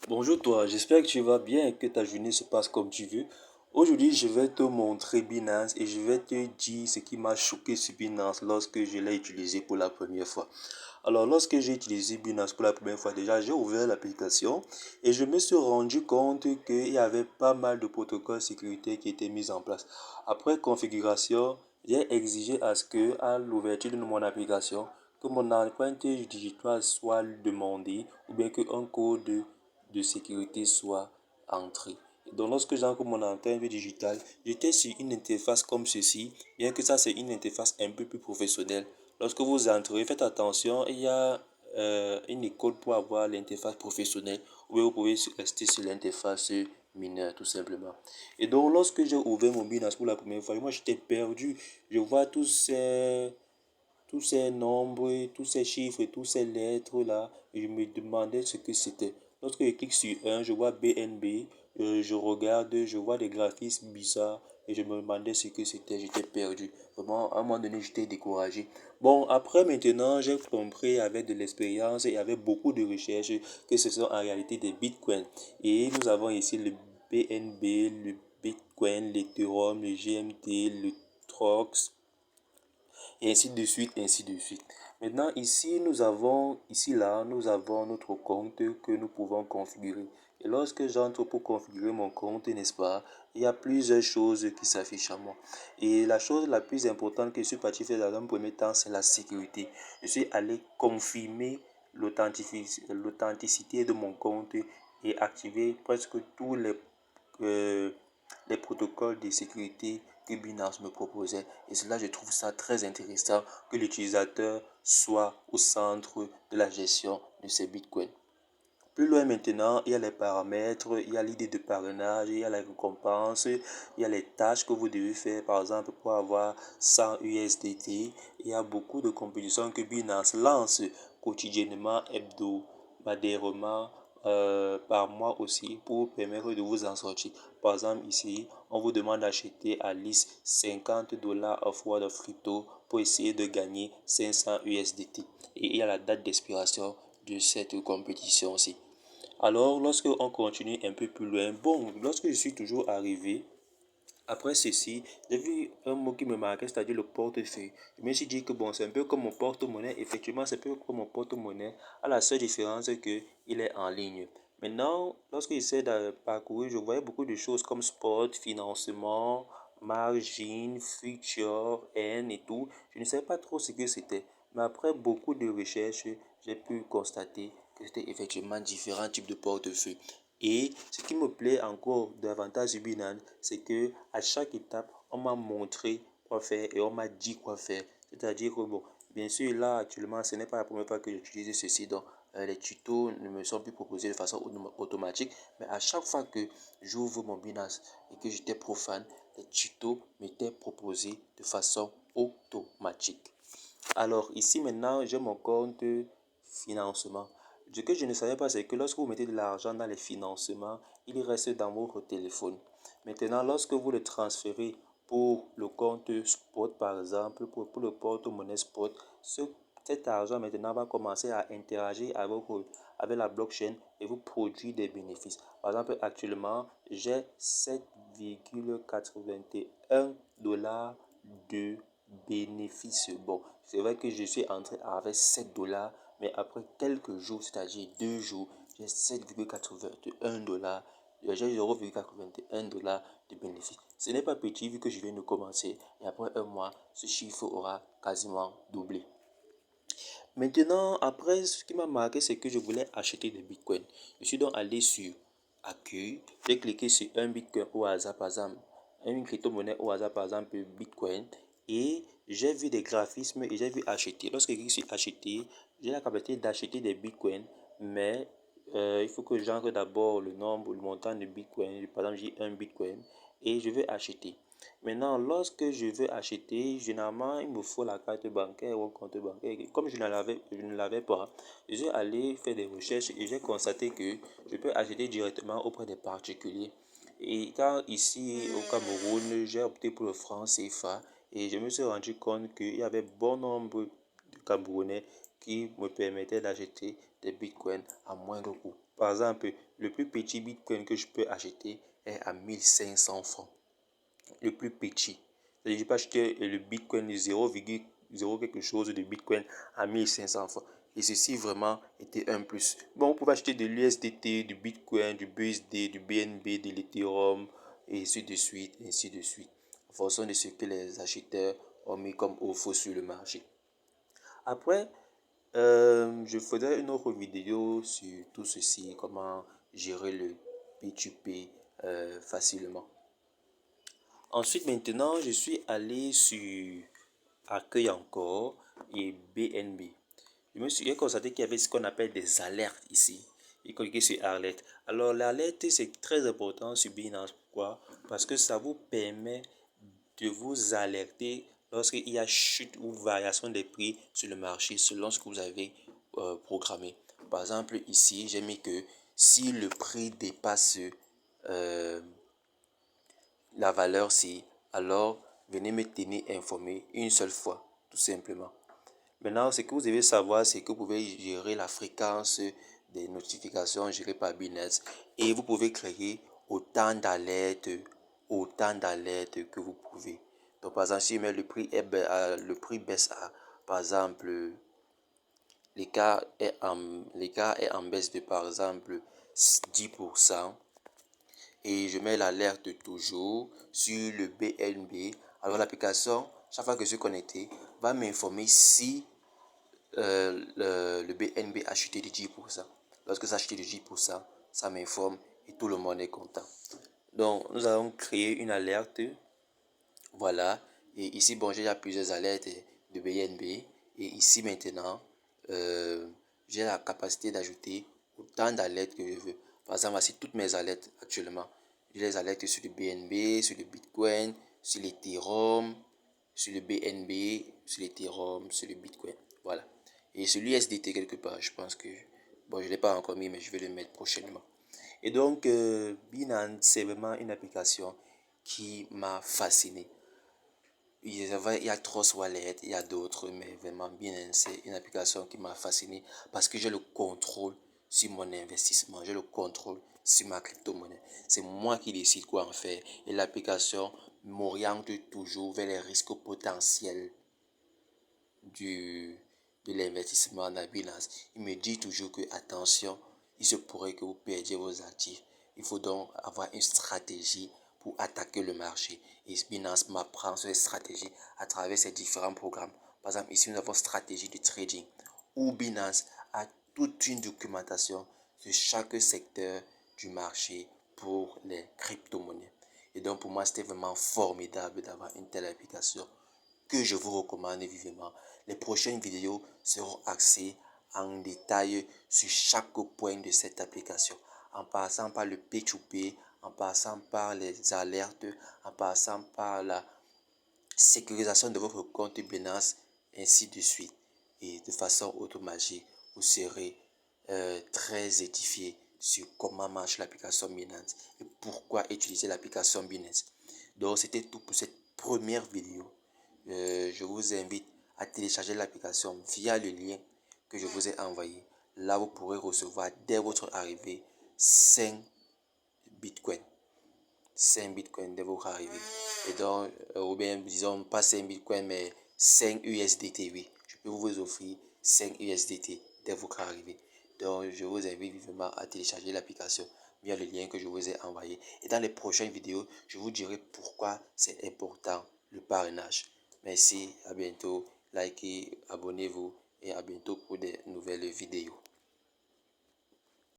Bonjour toi, j'espère que tu vas bien et que ta journée se passe comme tu veux. Aujourd'hui, je vais te montrer Binance et je vais te dire ce qui m'a choqué sur Binance lorsque je l'ai utilisé pour la première fois. Alors, lorsque j'ai utilisé Binance pour la première fois, déjà, j'ai ouvert l'application et je me suis rendu compte qu'il y avait pas mal de protocoles sécurité qui étaient mis en place. Après configuration, j'ai exigé à ce que, à l'ouverture de mon application, que mon empreinte digitale soit demandée ou bien qu'un code de sécurité soit entré. Donc lorsque j'entre mon empreinte digitale, j'étais sur une interface comme ceci, bien que ça c'est une interface un peu plus professionnelle. Lorsque vous entrez, faites attention, il y a une école pour avoir l'interface professionnelle, ou vous pouvez rester sur l'interface mineure tout simplement. Et donc lorsque j'ai ouvert mon Binance pour la première fois, moi j'étais perdu. Je vois tous ces nombres, tous ces chiffres, tous ces lettres-là, et je me demandais ce que c'était. Lorsque je clique sur un, je vois BNB, je regarde, je vois des graphismes bizarres, et je me demandais ce que c'était, j'étais perdu. Vraiment, à un moment donné, j'étais découragé. Bon, après, maintenant, j'ai compris avec de l'expérience et avec beaucoup de recherches que ce sont en réalité des bitcoins. Et nous avons ici le BNB, le Bitcoin, l'Ethereum, le GMT, le Trox, et ainsi de suite, ainsi de suite. Maintenant, ici là, nous avons notre compte que nous pouvons configurer. Et lorsque j'entre pour configurer mon compte, n'est-ce pas, il y a plusieurs choses qui s'affichent à moi. Et la chose la plus importante que je suis parti faire dans un premier temps, c'est la sécurité. Je suis allé confirmer l'authenticité de mon compte et activer presque tous euh, les protocoles de sécurité que Binance me proposait. Et cela, je trouve ça très intéressant que l'utilisateur soit au centre de la gestion de ses bitcoins. Plus loin maintenant, il y a les paramètres, il y a l'idée de parrainage, il y a les récompenses, il y a les tâches que vous devez faire, par exemple, pour avoir 100 USDT. Il y a beaucoup de compétitions que Binance lance quotidiennement, hebdomadairement, par mois aussi, pour permettre de vous en sortir. Par exemple, ici, on vous demande d'acheter à liste 50 dollars of World of Crypto pour essayer de gagner 500 USDT. Et il y a la date d'expiration de cette compétition aussi. Alors, lorsque on continue un peu plus loin, bon, lorsque je suis toujours arrivé, après ceci, j'ai vu un mot qui me marquait, c'est-à-dire le portefeuille. Je me suis dit que bon, c'est un peu comme mon porte-monnaie. Effectivement, c'est un peu comme mon porte-monnaie, à la seule différence que il est en ligne. Maintenant, lorsque j'essaie de parcourir, je voyais beaucoup de choses comme spot, financement, margin, future, N et tout. Je ne savais pas trop ce que c'était. Mais après beaucoup de recherches, j'ai pu constater que c'était effectivement différents types de portefeuilles. Et ce qui me plaît encore davantage sur Binance, c'est que à chaque étape, on m'a montré quoi faire et on m'a dit quoi faire. C'est-à-dire que bon, bien sûr, là actuellement, ce n'est pas la première fois que j'utilise ceci. Donc, les tutos ne me sont plus proposés de façon automatique. Mais à chaque fois que j'ouvre mon Binance et que j'étais profane, les tutos m'étaient proposés de façon automatique. Alors ici maintenant, j'ai mon compte financement. Ce que je ne savais pas, c'est que lorsque vous mettez de l'argent dans les financements, il reste dans votre téléphone. Maintenant, lorsque vous le transférez pour le compte spot, par exemple, pour le porte-monnaie spot, cet argent maintenant va commencer à interagir avec la blockchain et vous produire des bénéfices. Par exemple, actuellement, j'ai 7,81 dollars de bénéfices. Bon, c'est vrai que je suis entré avec 7 dollars, mais après quelques jours, c'est-à-dire 2 jours, j'ai 7,81 dollars, j'ai 0,81 dollars de bénéfices. Ce n'est pas petit vu que je viens de commencer et après un mois, ce chiffre aura quasiment doublé. Maintenant, après, ce qui m'a marqué, c'est que je voulais acheter des bitcoins. Je suis donc allé sur Accueil, j'ai cliqué sur un bitcoin au hasard, par exemple, une crypto-monnaie au hasard, par exemple, bitcoin, et j'ai vu des graphismes et j'ai vu acheter. Lorsque je clique sur acheter, j'ai la capacité d'acheter des bitcoins, mais il faut que j'entre d'abord le nombre, le montant de bitcoin. Par exemple, j'ai un bitcoin et je vais acheter. Maintenant, lorsque je veux acheter, généralement, il me faut la carte bancaire ou un compte bancaire. Comme je ne l'avais pas, je suis allé faire des recherches et j'ai constaté que je peux acheter directement auprès des particuliers. Et quand ici au Cameroun, j'ai opté pour le franc CFA et je me suis rendu compte qu'il y avait bon nombre de Camerounais qui me permettaient d'acheter des bitcoins à moindre coût. Par exemple, le plus petit Bitcoin que je peux acheter est à 1500 francs. Le plus petit. C'est-à-dire, je peux acheter le Bitcoin de 0,0 quelque chose de Bitcoin à 1500 francs. Et ceci vraiment était un plus. Bon, on pouvait acheter de l'USDT, du Bitcoin, du BUSD, du BNB, de l'Ethereum, et ainsi de suite, ainsi de suite. En fonction de ce que les acheteurs ont mis comme offre sur le marché. Après, je ferai une autre vidéo sur tout ceci, comment gérer le P2P facilement. Ensuite, maintenant, je suis allé sur Accueil encore et BNB. J'ai constaté qu'il y avait ce qu'on appelle des alertes ici. J'ai cliqué sur alerte. Alors, l'alerte, c'est très important sur Binance. Pourquoi? Parce que ça vous permet de vous alerter lorsqu'il y a chute ou variation des prix sur le marché selon ce que vous avez programmé. Par exemple, ici, j'ai mis que si le prix dépasse la valeur C, alors venez me tenir informé une seule fois, tout simplement. Maintenant, ce que vous devez savoir, c'est que vous pouvez gérer la fréquence des notifications gérées par Binance et vous pouvez créer autant d'alertes que vous pouvez. Donc, par exemple, si le prix baisse à, par exemple, l'écart est en baisse de, par exemple, 10%, et je mets l'alerte toujours sur le BNB. Alors l'application, chaque fois que je suis connecté, va m'informer si le BNB a chuté de 10%. Lorsque ça a chuté de 10%, ça m'informe et tout le monde est content. Donc nous allons créer une alerte. Voilà. Et ici, bon, j'ai plusieurs alertes de BNB. Et ici maintenant, j'ai la capacité d'ajouter autant d'alertes que je veux. Par exemple, voici toutes mes alertes actuellement. J'ai les alertes sur le BNB, sur le Bitcoin, sur l'Ethereum, sur le BNB, sur l'Ethereum, sur le Bitcoin. Voilà. Et sur l'USDT quelque part, je pense que... Bon, je ne l'ai pas encore mis, mais je vais le mettre prochainement. Et donc, Binance, c'est vraiment une application qui m'a fasciné. Il y a Trust Wallet, il y a d'autres, mais vraiment Binance, c'est une application qui m'a fasciné parce que j'ai le contrôle sur mon investissement, j'ai le contrôle sur ma crypto-monnaie. C'est moi qui décide quoi en faire et l'application m'oriente toujours vers les risques potentiels de l'investissement dans Binance. Il me dit toujours que attention, il se pourrait que vous perdiez vos actifs. Il faut donc avoir une stratégie pour attaquer le marché. Et Binance m'apprend sur les stratégies à travers ces différents programmes. Par exemple, ici, nous avons stratégie de trading où Binance a toute une documentation sur chaque secteur du marché pour les crypto-monnaies. Et donc, pour moi, c'était vraiment formidable d'avoir une telle application que je vous recommande vivement. Les prochaines vidéos seront axées en détail sur chaque point de cette application, en passant par le P2P, en passant par les alertes, en passant par la sécurisation de votre compte Binance, ainsi de suite. Et de façon automatique, vous serez très édifié sur comment marche l'application Binance et pourquoi utiliser l'application Binance. Donc, c'était tout pour cette première vidéo. Je vous invite à télécharger l'application via le lien que je vous ai envoyé. Là, vous pourrez recevoir dès votre arrivée 5 bitcoins. 5 bitcoins dès votre arrivée. Et donc, ou bien disons pas 5 bitcoins, mais 5 USDT, oui. Je peux vous offrir 5 USDT dès votre arrivée. Donc, je vous invite vivement à télécharger l'application via le lien que je vous ai envoyé. Et dans les prochaines vidéos, je vous dirai pourquoi c'est important le parrainage. Merci, à bientôt. Likez, abonnez-vous et à bientôt pour de nouvelles vidéos.